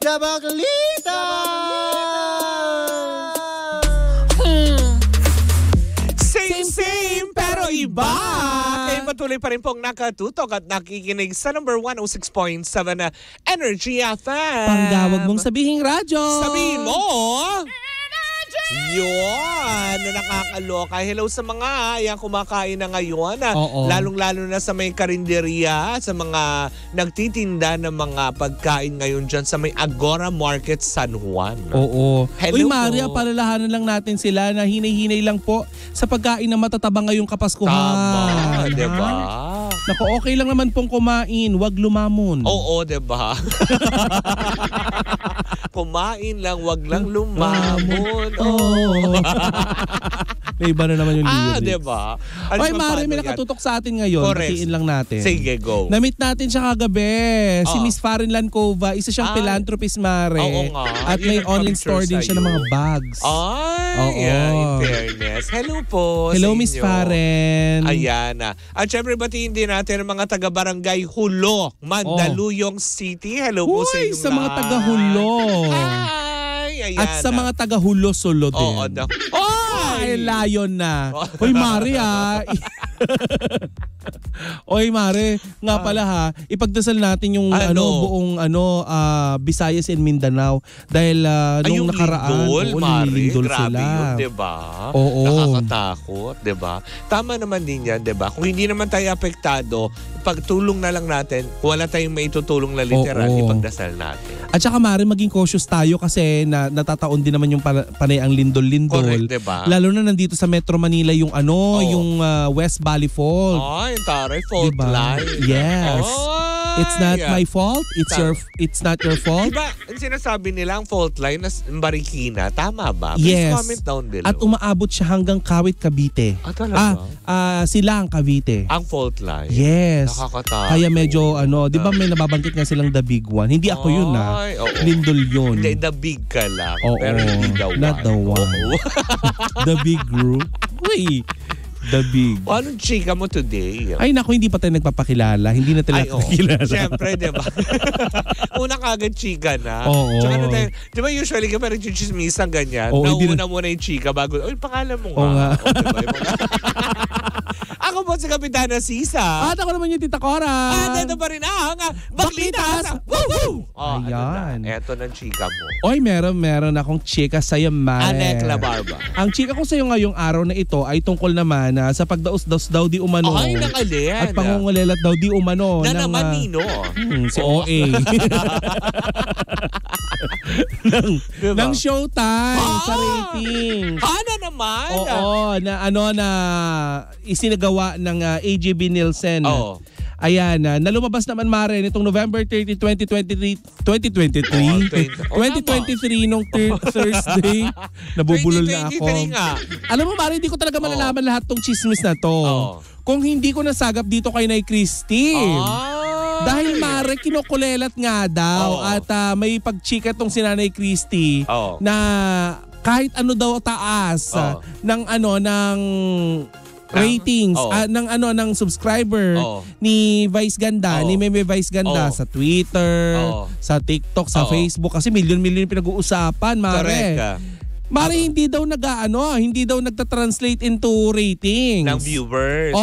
Chabaklita! Same pero iba! Kaya patuloy pa rin pong nakatutok at nakikinig sa number 106.7 na Energy FM. Panggawag mong sabihing radyo. Sabihin mo! Yun, nakakaloka. Hello sa mga ayan kumakain na ngayon. Lalong-lalo na sa may karinderya, sa mga nagtitinda ng mga pagkain ngayon dyan sa may Agora Market San Juan. Oo. Hello Uy, Maria, po. palalahanan lang natin sila na hinay-hinay lang po sa pagkain na matatabang ngayong Kapaskuhan. Tama, diba? Naku, okay lang naman pong kumain. Wag lumamon. Oo, diba? Kumain lang, wag lang lumamon. May iba na naman yung lyrics. Diba? Oy, Mari, may nakatutok sa atin ngayon. Correct. Batiin lang natin. Sige, go. Na-meet natin siya kagabi. Si Miss Farin Lancova. Isa siyang philanthropist, Mare. Oo nga. At may online store din siya ng mga bags. Yeah, in fairness. Hello po. Hello, sa Miss inyo. Farin. Ayan na. At syempre, batiin din natin ang mga taga-barangay Hulo, Mandaluyong City. Hello po sa Uy, inyong sa mga lahat. taga-Hulo. Ayan At sa na. mga taga-Hulo-Sulo din. Oo, na. Ay, layon na. Hoy, Mari Oy, Mare, nga pala ha, ipagdasal natin yung buong Visayas and Mindanao dahil nung nakaraan, lindol, grabe sila. Yun, diba? Oo. Nakakatakot, diba? Tama naman din yan, diba? Kung hindi naman tayo apektado, pagtulong na lang natin, wala tayong maitutulong na literal, ipagdasal natin. At saka Mare, maging cautious tayo kasi natataon din naman yung panay ang lindol-lindol. Correct, diba? Lalo na nandito sa Metro Manila yung yung West Valley Fault. Yung taray fault line. Yes. It's not my fault. It's not your fault. Diba, ang sinasabi nila ang fault line na Marikina, tama ba? Yes. Please comment down below. At umaabot siya hanggang Kawit, Cavite. Talaga? Sila ang Cavite. Ang fault line? Yes. Nakakatakot. Kaya medyo di ba may nababanggit nga silang the big one? Hindi ako yun Lindol yun. Hindi, the big ka lang. Oo. Pero hindi the one. Not the one. The big group. Uy. The big. Anong chika mo today? Ay naku, hindi pa tayo nagpapakilala. Hindi na tayo nakikilala. Siyempre, diba? Una kagad chika na. Oo. Tsaka na tayo, diba usually kapag nagchichismisan ganyan, nauna muna yung chika bago, pangalan mo nga. Oo nga. Diba? Ako po si Kapitana Sisa. At ako naman yung Tita Cora. At ito pa rin ang Baklita sa Woo! Ayan. Eto ng chika mo. Oy, meron akong chika sa'yo, Mare. Anekla Barba. Ang chika ko sa'yo ngayong araw na ito ay tungkol naman sa pagdaos-daos daw di umano. Ay, nakalin. At pangungulelat daw di umano. Na naman nino. Si OA. ng Showtime sa rating. Ano naman? Oo, na isinagawa ng AGB Nielsen. Oo. Ayan, na lumabas naman Mare nitong November 30, 2023 nung Thursday. Nabubulol na ako. Alam mo Mare, hindi ko talaga malalaman lahat tong chismis na to. Kung hindi ko nasagap dito kay Nay Christine. Dahil Mare, kinukulelat nga daw at may pagchika tong si Nanay Christy na kahit ano daw taas ng ratings ng subscriber ni Vice Ganda, ni Meme Vice Ganda sa Twitter, sa TikTok, sa Facebook kasi milyon-milyon pinag-uusapan, Mare. Correct. Mare, hindi daw nagta-translate into ratings ng viewers.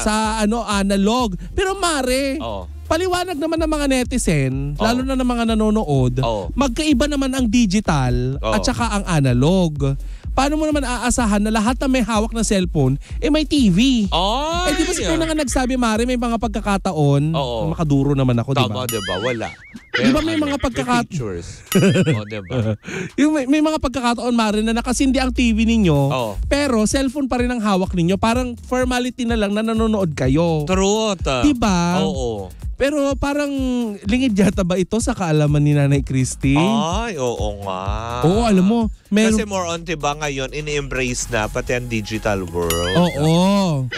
Sa analog. Pero Mare, paliwanag naman ng mga netizen, lalo na ng mga nanonood, magkaiba naman ang digital at saka ang analog. Paano mo naman aasahan na lahat na may hawak na cellphone, may TV? Di ba si Kuna nga nagsabi, Mare, may mga pagkakataon, makaduro naman ako, Tama, diba? Wala. Di ba may mga pagkakataon? Pictures. Diba? May mga pagkakataon, Mare, na nakasindi ang TV ninyo, pero cellphone pa rin ang hawak ninyo. Parang formality na lang na nanonood kayo. Truth. Diba? Oo. Pero parang lingid yata ba ito sa kaalaman ni Nanay Christy? Ay, oo nga. Oo, alam mo. Kasi more on, diba, ngayon, ini-embrace na pati ang digital world. Oo.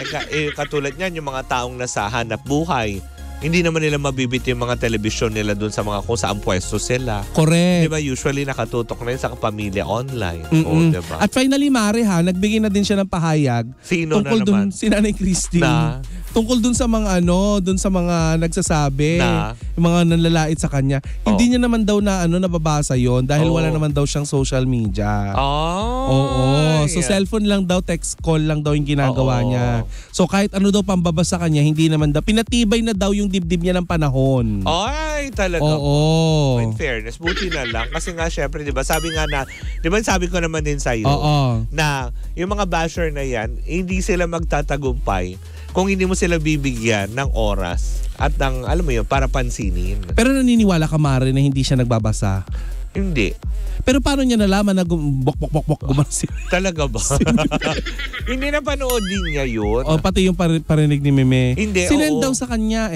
Katulad niyan, yung mga taong nasa hanap buhay, hindi naman nila mabibit yung mga telebisyon nila dun sa mga kung saan pwesto sila. Correct. Diba, usually nakatutok na yun sa pamilya online. Diba? At finally, Mare, nagbigay na din siya ng pahayag. Sino tungkol na naman? Dun si Nanay Christy. tungkol dun sa mga dun sa mga nagsasabi, yung mga nanlalait sa kanya. Hindi niya naman daw na nababasa yon dahil wala naman daw siyang social media. Oo. So cellphone lang daw, text call lang daw yung ginagawa niya. So kahit ano daw pambabasa kanya, hindi naman daw. Pinatibay na daw yung dibdib niya ng panahon. Ay, talaga. Oo. In fairness, buti na lang. Kasi nga syempre, di ba, sabi ko naman din sa'yo, na yung mga basher na yan, hindi sila magtatagumpay kung hindi mo sila bibigyan ng oras at ng, alam mo yun, para pansinin. Pero naniniwala ka, Mare, na hindi siya nagbabasa? Hindi. Pero paano niya nalaman na bok gumansi? Talaga ba? Hindi na panood din niya yun. Pati yung parinig ni Meme. Hindi, sinend daw sa kanya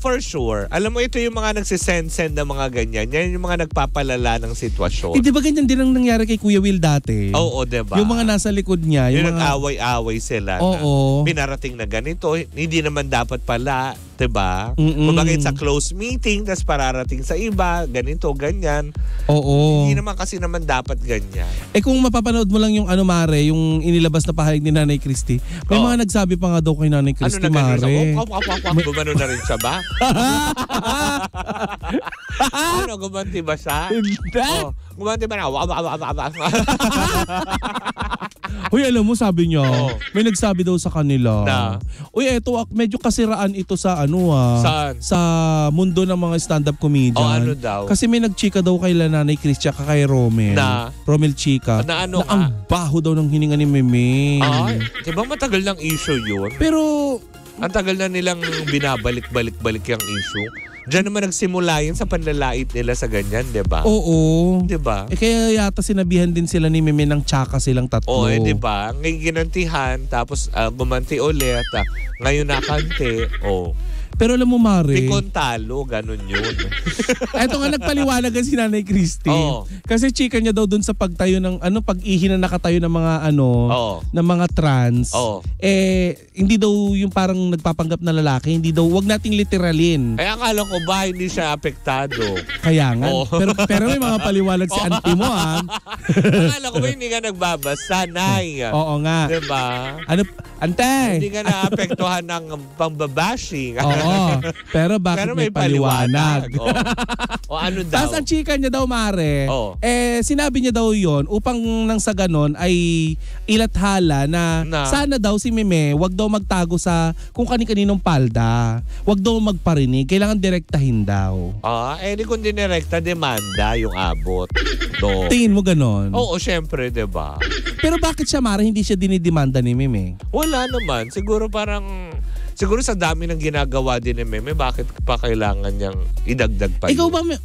for sure. Alam mo, ito yung mga nagsisend ng mga ganyan. Yan yung mga nagpapalala ng sitwasyon. Di ba ganyan din ang nangyari kay Kuya Will dati? Oo, diba? Yung mga nasa likod niya. Yung nag-away-away sila. Oo. Na pinarating na ganito. Hindi naman dapat pala. Diba? Kumbaga sa close meeting, tas pararating sa iba, ganito, ganyan. Oo. Hindi naman kasi naman dapat ganyan. Kung mapapanood mo lang yung Mare, yung inilabas na pahayag ni Nanay Christy, may mga nagsabi pa nga daw kay Nanay Christy, Mare. Gumano na rin siya ba? Gumanti ba siya? Hindi. Gumanti ba na? Uy, alam mo, sabi niya, may nagsabi daw sa kanila. Uy, eto, medyo kasiraan ito sa Saan? Sa mundo ng mga stand-up comedian. Ano daw? Kasi may nagchika daw kay Nanay Christy at kay Romel. Romel Chika. Na ang baho daw ng hininga ni Meme. Ay, diba matagal ng issue yun? Pero ang tagal na nilang binabalik-balik yung issue. Diyan naman nagsimula yun sa panlalait nila sa ganyan, diba? Oo. Diba? Kaya yata sinabihan din sila ni Meme ng tsaka silang tatlo. Diba? Ngayon ginantihan, tapos gumanti ulit, ngayon nakante, Pero alam mo, Mare, pikon talo, ganun yun. Eto nga, nagpaliwanag si Nanay Christy. Kasi chika niya daw dun sa pagtayo ng, pag-ihi na nakatayo ng mga, ng mga trans. Hindi daw yung parang nagpapanggap na lalaki, hindi daw, wag nating literalin. Kaya akala ko ba, hindi siya apektado. Kaya nga. Pero may mga paliwanag si auntie mo, Akala ko ba, hindi ka nagbabasa, Nay. Oo nga. Diba? Ante? Hindi ka naapektuhan ng pambabashing. Pero bakit may paliwanag? Ano daw? Tapos ang chika niya daw, Mare, sinabi niya daw yon upang nang sa ganon ay ilathala na sana daw si Meme wag daw magtago sa kung kani-kaninong palda. Wag daw magparinig. Kailangan direktahin daw. Di kung dinirekta, demanda yung abot. Tingin mo ganon? Oo, syempre, diba? Pero bakit siya, Mare, hindi siya dinidemanda ni Meme? Wala naman. Siguro sa dami ng ginagawa din ni Meme, bakit pa kailangan niyang idagdag pa yun?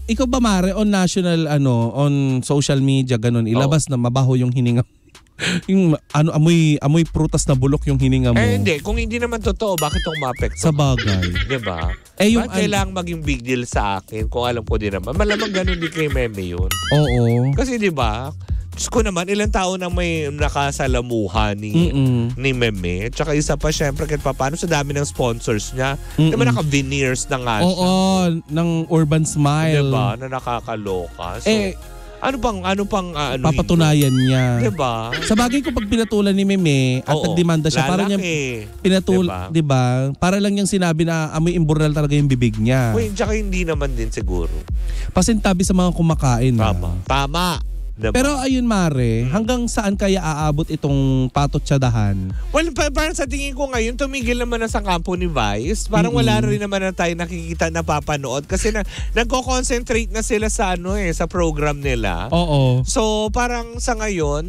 Ikaw ba, Mare, on national, on social media, ganun, ilabas na mabaho yung hininga? Yung amoy prutas na bulok yung hininga mo. Hindi. Kung hindi naman totoo, bakit itong maapekto? Sa bagay. Diba? Bakit kailangang maging big deal sa akin kung alam ko din naman? Malamang ganun din kay Meme yun. Oo. Kasi diba, Diyos ko naman, ilang tao na may nakasalamuhan ni Meme. Tsaka isa pa, syempre, kahit paano sa dami ng sponsors niya. Diba naka-veneers na nga siya? Oo, ng Urban Smile. Diba? Na nakakaloka. So, ano pang papatunayan niya. Diba? Sa bagay ko pag pinatulan ni Meme at nagdemanda siya, para niya diba? Para lang niyang sinabi na amoy imburnal talaga yung bibig niya. Tsaka hindi naman din siguro. Pasintabi sa mga kumakain. Tama. Diba? Pero ayun, Mare, hanggang saan kaya aabot itong patotsadahan? Well, parang sa tingin ko ngayon, tumigil naman na sa kampo ni Vice. Parang wala rin naman na tayo nakikita na papanood. Kasi nagko-concentrate na sila sa sa program nila. Oo. So, parang sa ngayon,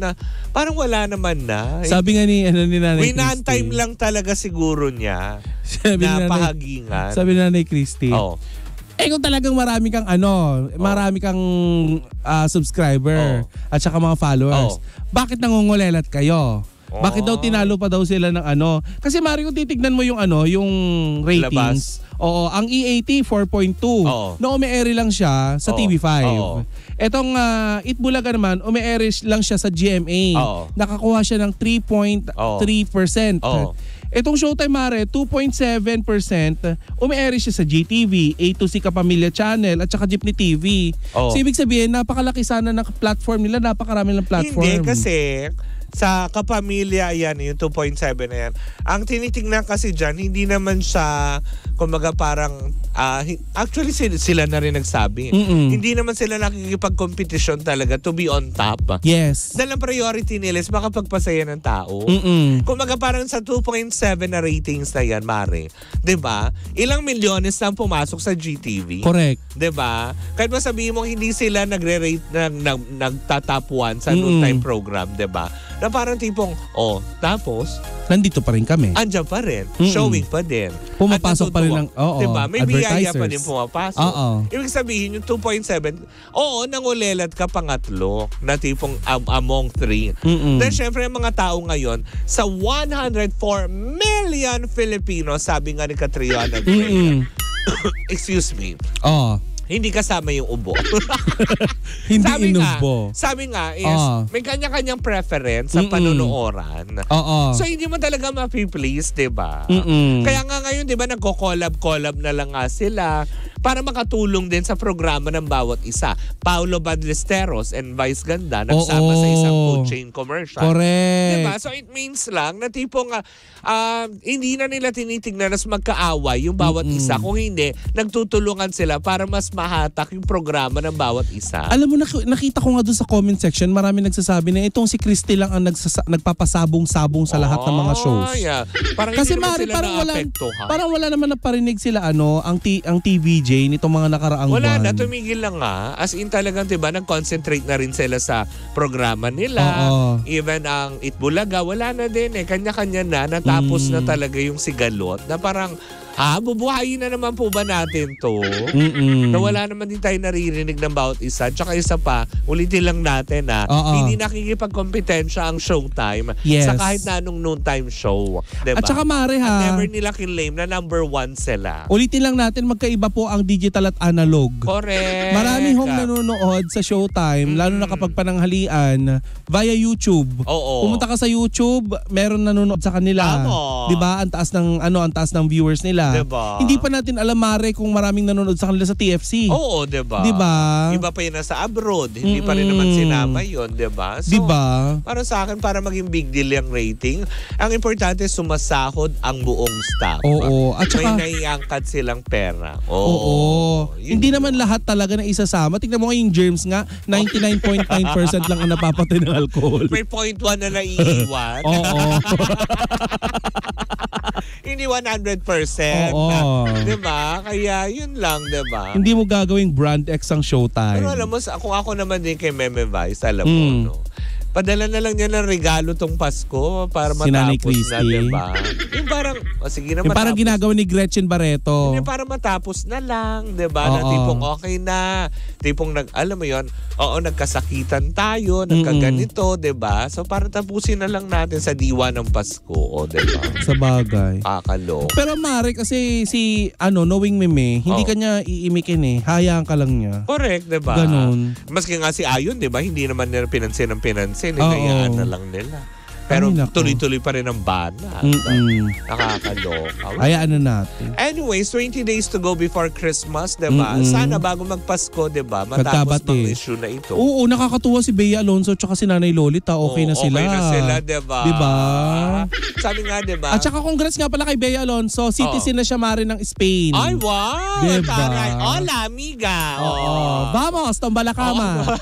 parang wala naman na. Sabi nga ni Nanay Christy. Winan-time lang talaga siguro niya na pahagingan. Sabi ni Nanay Christy. Kung talagang marami kang subscriber at saka mga followers, bakit nangungulelat kayo? Bakit daw tinalo pa daw sila ng Kasi Mari, kung titignan mo yung yung ratings. Ang EAT 4.2. No, umi-air lang siya sa TV5. Etong Itbulaga naman, umi-air lang siya sa GMA. Nakakuha siya ng 3.3%. Etong Showtime, Mare, 2.7%, umi-air siya sa GTV, A2C Kapamilya Channel, at saka Jeepney TV. So, ibig sabihin, napakalaki sana ng platform nila, napakarami ng platform. Hindi, kasi sa kapamilya, yan, yung 2.7 na yan. Ang tinitingnan kasi dyan, hindi naman siya, kumbaga parang, actually sila na rin nagsabi. Hindi naman sila nakikipag-competition talaga to be on top. Yes. Dahil ang priority nila is makapagpasaya ng tao. Kumbaga parang sa 2.7 na ratings na yan, Mare, diba? Ilang milyones na pumasok sa GTV. Correct. Diba? Kahit ba sabihin mo hindi sila nagre-rate nagtatap 1 sa noontime program, diba? Na parang tipong, tapos nandito pa rin kami. Andyan pa rin. Showing pa din. Pumapasok pa rin ng diba? May biyaya pa din advertisers. pumapasok. Ibig sabihin yung 2.7, nangulelat ka pangatlo na tipong among 3. Then syempre yung mga tao ngayon, sa 104 million Filipinos, sabi nga ni Catriona Gray, excuse me, hindi kasama yung ubo. Hindi inubo. Sabi nga is, may kanya-kanyang preference sa panunooran. So hindi mo talaga mapiplease, diba? Kaya nga ngayon, diba, nagko-collab na lang nga sila para makatulong din sa programa ng bawat isa. Paulo Ballesteros and Vice Ganda nagsama sa isang food chain commercial. Correct. Diba? So it means lang na tipong hindi na nila tinitignan na magkaaway yung bawat isa. Kung hindi, nagtutulungan sila para mas mahatak yung programa ng bawat isa. Alam mo, nakita ko nga doon sa comment section, marami nagsasabi na itong si Christy lang ang nagpapasabong-sabong sa lahat ng mga shows. Yeah. Parang kasi hindi naman sila naapektuhan. Parang wala naman naparinig sila ang TVJ nitong mga nakaraang buwan. Wala na, tumigil lang nga. As in talagang, diba, nag-concentrate na rin sila sa programa nila. Even ang Itbulaga, wala na din eh. Kanya-kanya na, natapos na talaga yung sigalot na parang, bubuhayin na naman po ba natin to? Na wala naman din tayo naririnig ng bawat isa. Tsaka isa pa, ulitin lang natin hindi nakikipagkompetensya ang Showtime sa kahit na anong noontime show. Diba? At saka Mare At never nila kinlaim na number 1 sila. Ulitin lang natin, magkaiba po ang digital at analog. Correct. Marami hong nanonood sa Showtime, lalo na kapag pananghalian, via YouTube. Pumunta ka sa YouTube, meron nanonood sa kanila. Diba? Ang taas ng viewers nila. Diba? Hindi pa natin alam, Mare, kung maraming nanonood sa kanila sa TFC. Oo, diba? Iba pa yun nasa abroad. Hindi pa rin naman sinama yun, diba? So, diba? Para sa akin, para maging big deal yung rating, ang importante sumasahod ang buong staff. At saka, may naiangkat silang pera. Hindi naman lahat talaga na isasama. Tignan mo yung germs nga, 99.9% lang ang napapatay ng alcohol. May 0.1 na naiiwan. Hindi 100%. Diba? Kaya yun lang, diba? Hindi mo gagawing brand X ang Showtime. Pero alam mo, kung ako naman din kay Meme Vice, alam mo, no? Padala na lang niya ng regalo tong Pasko para matapos na, diba? Yung parang, sige na matapos. Yung parang ginagawa ni Gretchen Barreto. Yung para matapos na lang, diba? Na tipong okay na. Tipong, alam mo yun, nagkasakitan tayo, nagkaganito, diba? So parang tapusin na lang natin sa diwa ng Pasko, diba? Sa bagay. Kakalo. Pero Mare, kasi knowing Meme, hindi kanya iimikin eh. Hayaan ka lang niya. Correct, diba? Ganon. Maski nga si Ayon, diba? Hindi naman nila pinansin ng pinansin. Hinayaan na lang nila. Pero tuloy-tuloy pa rin ang bana. Nakakaloka. Hayaan na natin. Anyways, 20 days to go before Christmas, diba? Sana bago magpasko, diba? Matapos mga issue na ito. Oo, nakakatuwa si Bea Alonzo at si Nanay Lolita. Okay na sila. Okay na sila, diba? Diba? Sabi nga, diba? At saka congrats nga pala kay Bea Alonzo. Citizen na siya, Mare, ng Spain. Ay, wow! Diba? Taray. Hola, amiga! Vamos, tombala kama.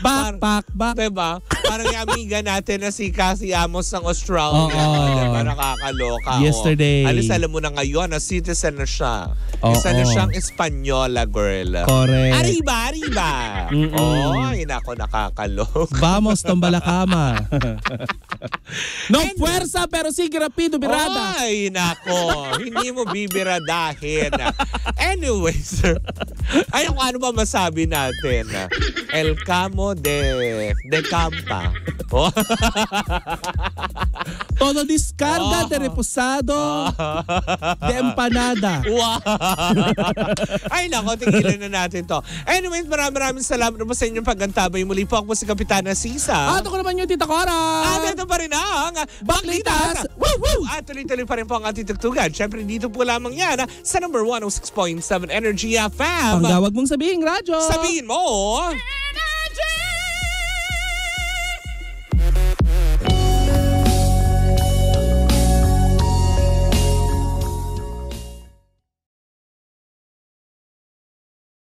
Back. Diba? Parang yung amiga natin na si Cassie Amos ng Australia. Diba? Nakakaloka. Yesterday. Alam mo na ngayon, na citizen na siya. Isa na siyang Espanyola, girl. Correct. Arriba! Ay, nako, nakakaloka. Vamos, tombala kama. No puwersa, pero sige, rapido, birada. Ay, nako. Hindi mo bibiradahin. Anyways, ay, kung ano ba masabi natin? El Camo de Campa. Todo descarga de reposado de empanada. Wow. Ay, nako, tigilan na natin to. Anyways, maraming salamat naman sa inyong paggantabay. Muli po ako si Kapitana Sisa. At ako naman yung Tita Cora. At ito pa rin ang Baklitas. At tuloy-tuloy pa rin po ang ating tugtugan. Siyempre, dito po lamang yan sa number 106.7 Energy FM. Panggawag mong sabihin, radyo. Sabihin mo.